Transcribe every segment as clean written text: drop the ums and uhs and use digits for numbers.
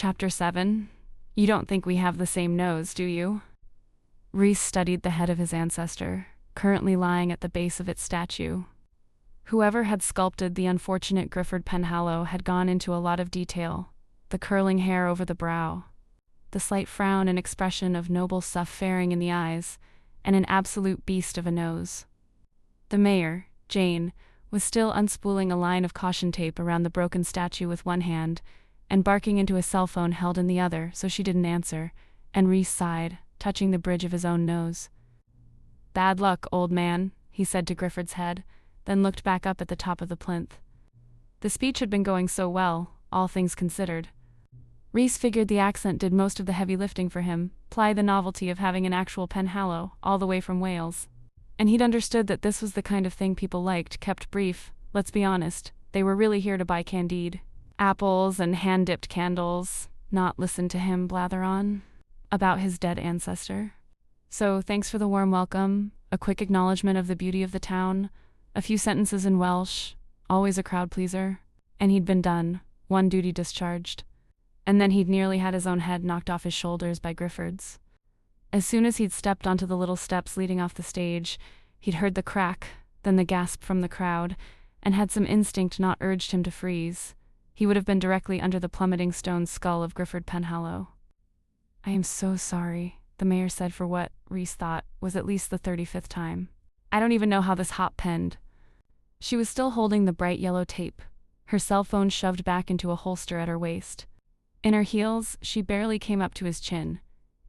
Chapter 7. You don't think we have the same nose, do you? Rhys studied the head of his ancestor, currently lying at the base of its statue. Whoever had sculpted the unfortunate Grifford Penhallow had gone into a lot of detail: the curling hair over the brow, the slight frown and expression of noble self-faring in the eyes, and an absolute beast of a nose. The mayor, Jane, was still unspooling a line of caution tape around the broken statue with one hand, and barking into a cell phone held in the other, so she didn't answer, and Rhys sighed, touching the bridge of his own nose. "Bad luck, old man," he said to Grifford's head, then looked back up at the top of the plinth. The speech had been going so well, all things considered. Rhys figured the accent did most of the heavy lifting for him, ply the novelty of having an actual Penhallow, all the way from Wales. And he'd understood that this was the kind of thing people liked, kept brief. Let's be honest, they were really here to buy Candide. Apples and hand-dipped candles, not listen to him blather on about his dead ancestor. So thanks for the warm welcome, a quick acknowledgement of the beauty of the town, a few sentences in Welsh, always a crowd pleaser, and he'd been done, one duty discharged. And then he'd nearly had his own head knocked off his shoulders by Grifford's. As soon as he'd stepped onto the little steps leading off the stage, he'd heard the crack, then the gasp from the crowd, and had some instinct not urged him to freeze. He would have been directly under the plummeting stone skull of Grifford Penhallow. "I am so sorry," the mayor said for what, Rhys thought, was at least the 35th time. "I don't even know how this hop penned." She was still holding the bright yellow tape, her cell phone shoved back into a holster at her waist. In her heels, she barely came up to his chin,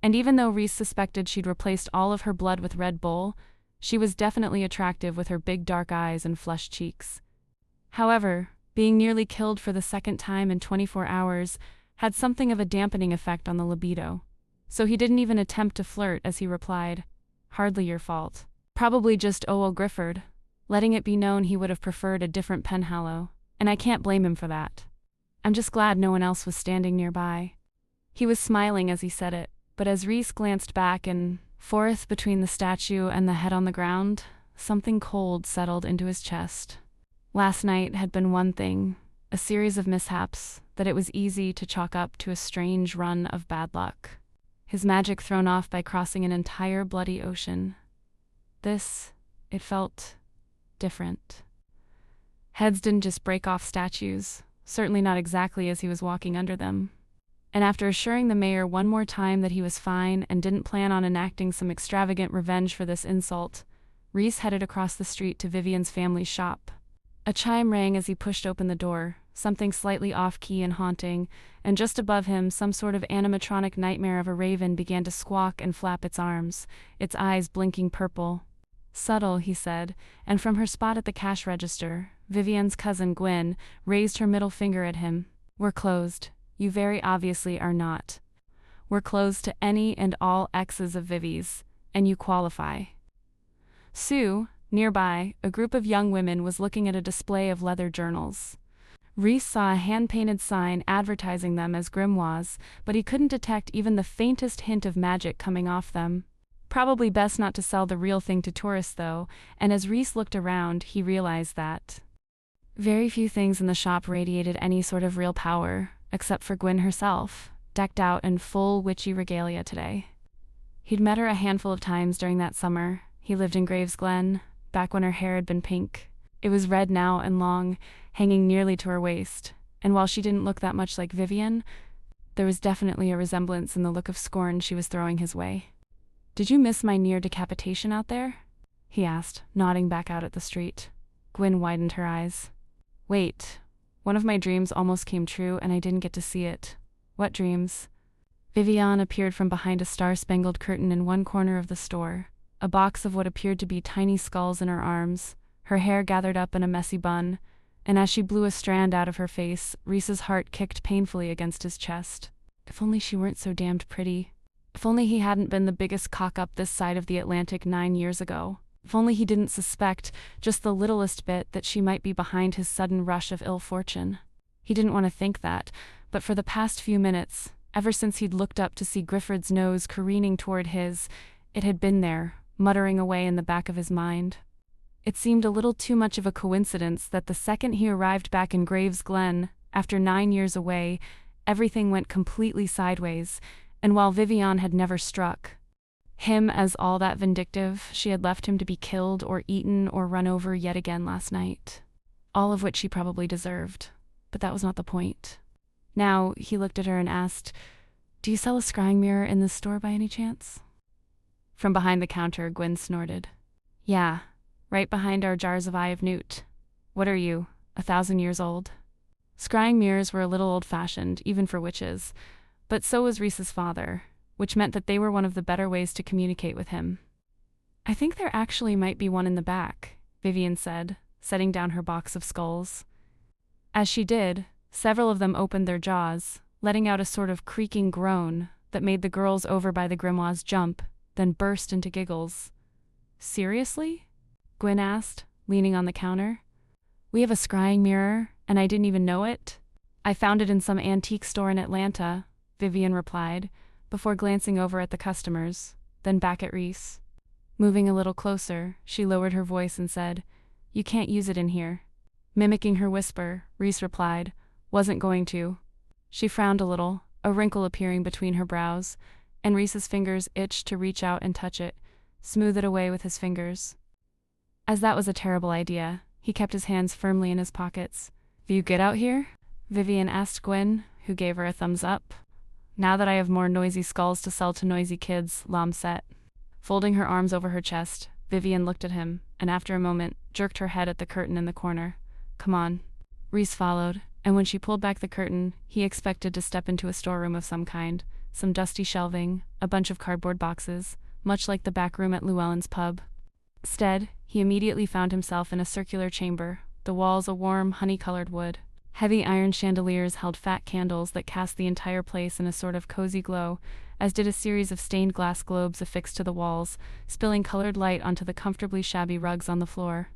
and even though Rhys suspected she'd replaced all of her blood with Red Bull, she was definitely attractive with her big dark eyes and flushed cheeks. However, being nearly killed for the second time in 24 hours had something of a dampening effect on the libido, so he didn't even attempt to flirt as he replied, "Hardly your fault. Probably just Owell Grifford," letting it be known he would have preferred a different Penhallow, and I can't blame him for that. "I'm just glad no one else was standing nearby." He was smiling as he said it, but as Rhys glanced back and forth between the statue and the head on the ground, something cold settled into his chest. Last night had been one thing, a series of mishaps that it was easy to chalk up to a strange run of bad luck. His magic thrown off by crossing an entire bloody ocean. This, it felt different. Heads didn't just break off statues, certainly not exactly as he was walking under them. And after assuring the mayor one more time that he was fine and didn't plan on enacting some extravagant revenge for this insult, Rhys headed across the street to Vivian's family's shop. A chime rang as he pushed open the door, something slightly off-key and haunting, and just above him some sort of animatronic nightmare of a raven began to squawk and flap its arms, its eyes blinking purple. "Subtle," he said, and from her spot at the cash register, Vivian's cousin Gwen raised her middle finger at him. "We're closed. You very obviously are not. We're closed to any and all exes of Vivi's, and you qualify." Sue, nearby, a group of young women was looking at a display of leather journals. Rhys saw a hand-painted sign advertising them as grimoires, but he couldn't detect even the faintest hint of magic coming off them. Probably best not to sell the real thing to tourists, though, and as Rhys looked around, he realized that very few things in the shop radiated any sort of real power, except for Gwen herself, decked out in full witchy regalia today. He'd met her a handful of times during that summer. He lived in Graves Glen, back when her hair had been pink. It was red now and long, hanging nearly to her waist, and while she didn't look that much like Vivian, there was definitely a resemblance in the look of scorn she was throwing his way. "Did you miss my near decapitation out there?" he asked, nodding back out at the street. Gwen widened her eyes. "Wait, one of my dreams almost came true and I didn't get to see it." "What dreams?" Vivian appeared from behind a star-spangled curtain in one corner of the store, a box of what appeared to be tiny skulls in her arms, her hair gathered up in a messy bun, and as she blew a strand out of her face, Rhys's heart kicked painfully against his chest. If only she weren't so damned pretty. If only he hadn't been the biggest cock-up this side of the Atlantic 9 years ago. If only he didn't suspect, just the littlest bit, that she might be behind his sudden rush of ill fortune. He didn't want to think that, but for the past few minutes, ever since he'd looked up to see Grifford's nose careening toward his, it had been there, muttering away in the back of his mind. It seemed a little too much of a coincidence that the second he arrived back in Graves Glen, after 9 years away, Everything went completely sideways, and while Vivian had never struck him as all that vindictive, she had left him to be killed or eaten or run over yet again last night. All of which she probably deserved. But that was not the point. Now, he looked at her and asked, "Do you sell a scrying mirror in this store by any chance?" From behind the counter, Gwyn snorted. "Yeah, right behind our jars of Eye of Newt. What are you, 1,000 years old?" Scrying mirrors were a little old-fashioned, even for witches, but so was Rhys's father, which meant that they were one of the better ways to communicate with him. "I think there actually might be one in the back," Vivian said, setting down her box of skulls. As she did, several of them opened their jaws, letting out a sort of creaking groan that made the girls over by the grimoires jump, then burst into giggles. "Seriously?" Gwyn asked, leaning on the counter. "We have a scrying mirror, and I didn't even know it. I found it in some antique store in Atlanta," Vivian replied, before glancing over at the customers, then back at Rhys. Moving a little closer, she lowered her voice and said, "You can't use it in here." Mimicking her whisper, Rhys replied, "Wasn't going to." She frowned a little, a wrinkle appearing between her brows, and Rhys's fingers itched to reach out and touch it, smooth it away with his fingers. As that was a terrible idea, he kept his hands firmly in his pockets. "Will you get out here?" Vivian asked Gwyn, who gave her a thumbs up. "Now that I have more noisy skulls to sell to noisy kids," Lom said. Folding her arms over her chest, Vivian looked at him, and after a moment, jerked her head at the curtain in the corner. "Come on." Rhys followed, and when she pulled back the curtain, he expected to step into a storeroom of some kind, some dusty shelving, a bunch of cardboard boxes, much like the back room at Llewellyn's pub. Instead, he immediately found himself in a circular chamber, the walls a warm, honey-colored wood. Heavy iron chandeliers held fat candles that cast the entire place in a sort of cozy glow, as did a series of stained glass globes affixed to the walls, spilling colored light onto the comfortably shabby rugs on the floor.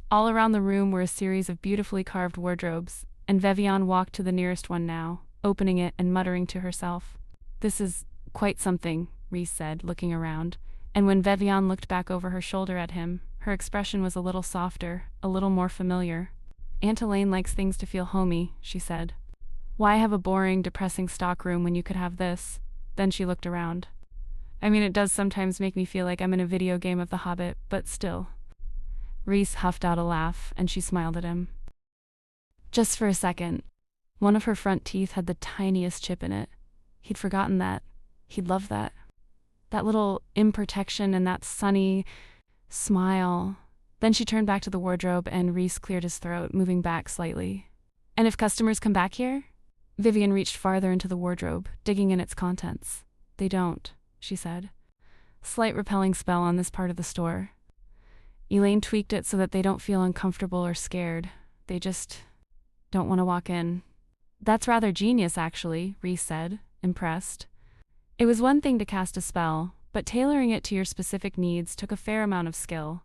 All around the room were a series of beautifully carved wardrobes, and Vivian walked to the nearest one now, opening it and muttering to herself. "This is quite something," Rhys said, looking around, and when Vivian looked back over her shoulder at him, her expression was a little softer, a little more familiar. "Aunt Elaine likes things to feel homey," she said. "Why have a boring, depressing stockroom when you could have this?" Then she looked around. "I mean, it does sometimes make me feel like I'm in a video game of The Hobbit, but still." Rhys huffed out a laugh, and she smiled at him. Just for a second. One of her front teeth had the tiniest chip in it. He'd forgotten that. He'd loved that. That little imperfection and that sunny smile. Then she turned back to the wardrobe, and Rhys cleared his throat, moving back slightly. "And if customers come back here?" Vivian reached farther into the wardrobe, digging in its contents. "They don't," she said. "Slight repelling spell on this part of the store. Elaine tweaked it so that they don't feel uncomfortable or scared. They just don't want to walk in." "That's rather genius, actually," Rhys said, impressed. It was one thing to cast a spell, but tailoring it to your specific needs took a fair amount of skill.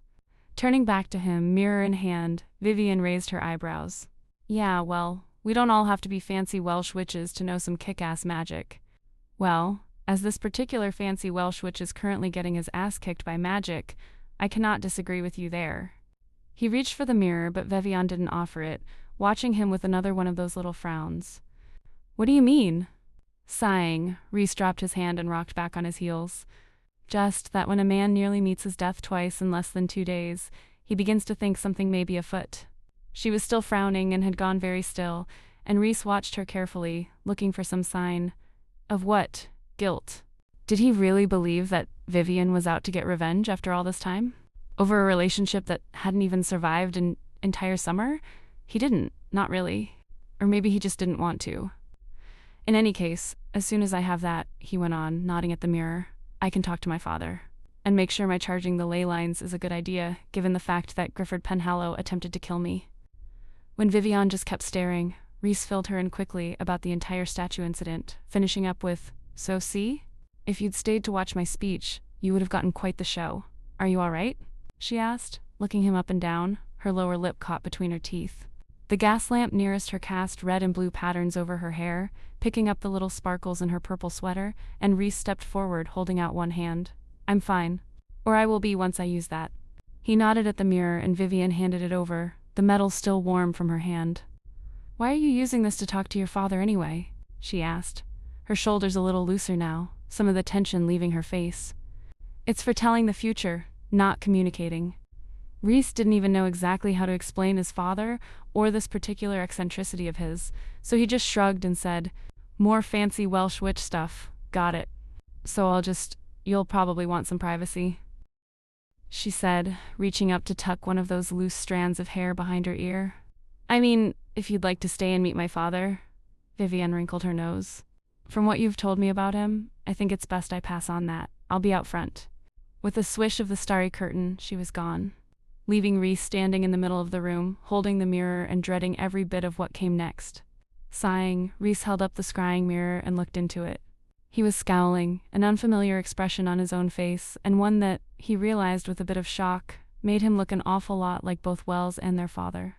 Turning back to him, mirror in hand, Vivian raised her eyebrows. "Yeah, well, we don't all have to be fancy Welsh witches to know some kick-ass magic." "Well, as this particular fancy Welsh witch is currently getting his ass kicked by magic, I cannot disagree with you there." He reached for the mirror, but Vivian didn't offer it, watching him with another one of those little frowns. "What do you mean?" Sighing, Rhys dropped his hand and rocked back on his heels. "Just that when a man nearly meets his death twice in less than 2 days, he begins to think something may be afoot." She was still frowning and had gone very still, and Rhys watched her carefully, looking for some sign. Of what? Guilt. Did he really believe that Vivian was out to get revenge after all this time? Over a relationship that hadn't even survived an entire summer? He didn't, not really. Or maybe he just didn't want to. "In any case, as soon as I have that," he went on, nodding at the mirror, "I can talk to my father. And make sure my charging the ley lines is a good idea, given the fact that Grifford Penhallow attempted to kill me." When Vivian just kept staring, Rhys filled her in quickly about the entire statue incident, finishing up with, "So see? If you'd stayed to watch my speech, you would have gotten quite the show. Are you all right?" she asked, looking him up and down, her lower lip caught between her teeth. The gas lamp nearest her cast red and blue patterns over her hair, picking up the little sparkles in her purple sweater, and Rhys stepped forward, holding out one hand. "I'm fine. Or I will be once I use that." He nodded at the mirror, and Vivian handed it over, the metal still warm from her hand. "Why are you using this to talk to your father anyway?" she asked, her shoulders a little looser now, some of the tension leaving her face. It's for telling the future, not communicating. Rhys didn't even know exactly how to explain his father or this particular eccentricity of his, so he just shrugged and said, "More fancy Welsh witch stuff. Got it. So you'll probably want some privacy," she said, reaching up to tuck one of those loose strands of hair behind her ear. "I mean, if you'd like to stay and meet my father." Vivienne wrinkled her nose. "From what you've told me about him, I think it's best I pass on that. I'll be out front." With a swish of the starry curtain, she was gone, leaving Rhys standing in the middle of the room, holding the mirror and dreading every bit of what came next. Sighing, Rhys held up the scrying mirror and looked into it. He was scowling, an unfamiliar expression on his own face, and one that, he realized with a bit of shock, made him look an awful lot like both Wells and their father.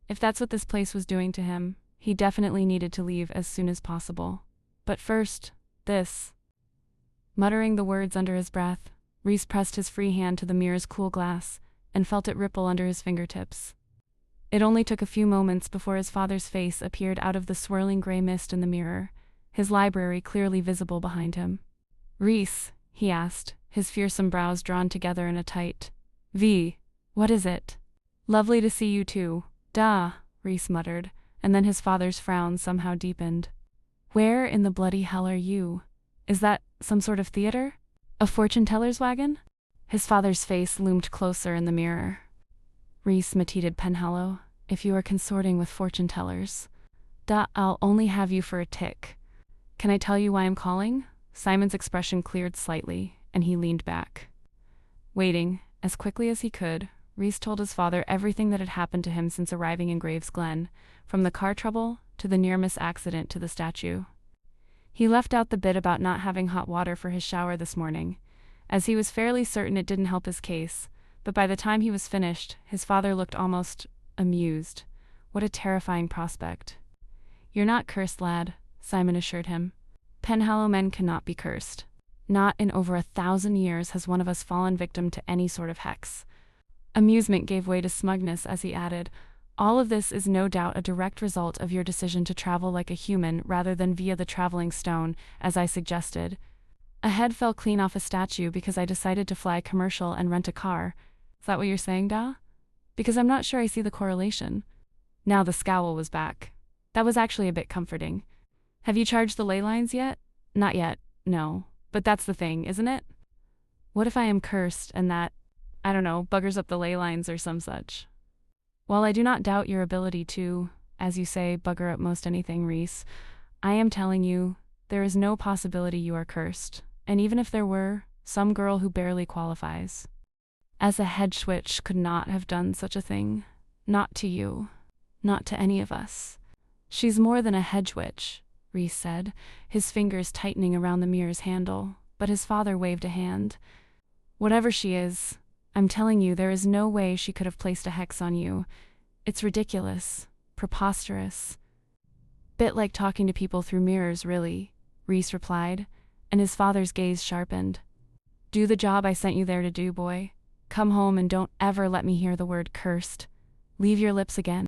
If that's what this place was doing to him, he definitely needed to leave as soon as possible. But first, this. Muttering the words under his breath, Rhys pressed his free hand to the mirror's cool glass and felt it ripple under his fingertips. It only took a few moments before his father's face appeared out of the swirling gray mist in the mirror, his library clearly visible behind him. "Rhys," he asked, his fearsome brows drawn together in a tight V. "What is it?" "Lovely to see you too." "Duh," Rhys muttered, and then his father's frown somehow deepened. "Where in the bloody hell are you? Is that some sort of theater? A fortune-teller's wagon?" His father's face loomed closer in the mirror. "Rhys Mateated Penhallow, if you are consorting with fortune-tellers, I'll only have you for a tick. Can I tell you why I'm calling?" Simon's expression cleared slightly, and he leaned back. Waiting, as quickly as he could, Rhys told his father everything that had happened to him since arriving in Graves Glen, from the car trouble to the near-miss accident to the statue. He left out the bit about not having hot water for his shower this morning, as he was fairly certain it didn't help his case, but by the time he was finished, his father looked almost amused. What a terrifying prospect. "You're not cursed, lad," Simon assured him. "Penhallow men cannot be cursed. Not in over 1,000 years has one of us fallen victim to any sort of hex." Amusement gave way to smugness as he added, "All of this is no doubt a direct result of your decision to travel like a human rather than via the traveling stone, as I suggested. A head fell clean off a statue because I decided to fly commercial and rent a car. Is that what you're saying, Da? Because I'm not sure I see the correlation." Now the scowl was back. That was actually a bit comforting. "Have you charged the ley lines yet?" "Not yet, no. But that's the thing, isn't it? What if I am cursed and that, I don't know, buggers up the ley lines or some such?" "While I do not doubt your ability to, as you say, bugger up most anything, Rhys, I am telling you, there is no possibility you are cursed, and even if there were, some girl who barely qualifies as a head switch could not have done such a thing. Not to you. Not to any of us. She's more than a hedge witch," Rhys said, his fingers tightening around the mirror's handle, but his father waved a hand. "Whatever she is, I'm telling you there is no way she could have placed a hex on you. It's ridiculous. Preposterous. Bit like talking to people through mirrors, really," Rhys replied, and his father's gaze sharpened. "Do the job I sent you there to do, boy. Come home and don't ever let me hear the word cursed. Leave your lips again."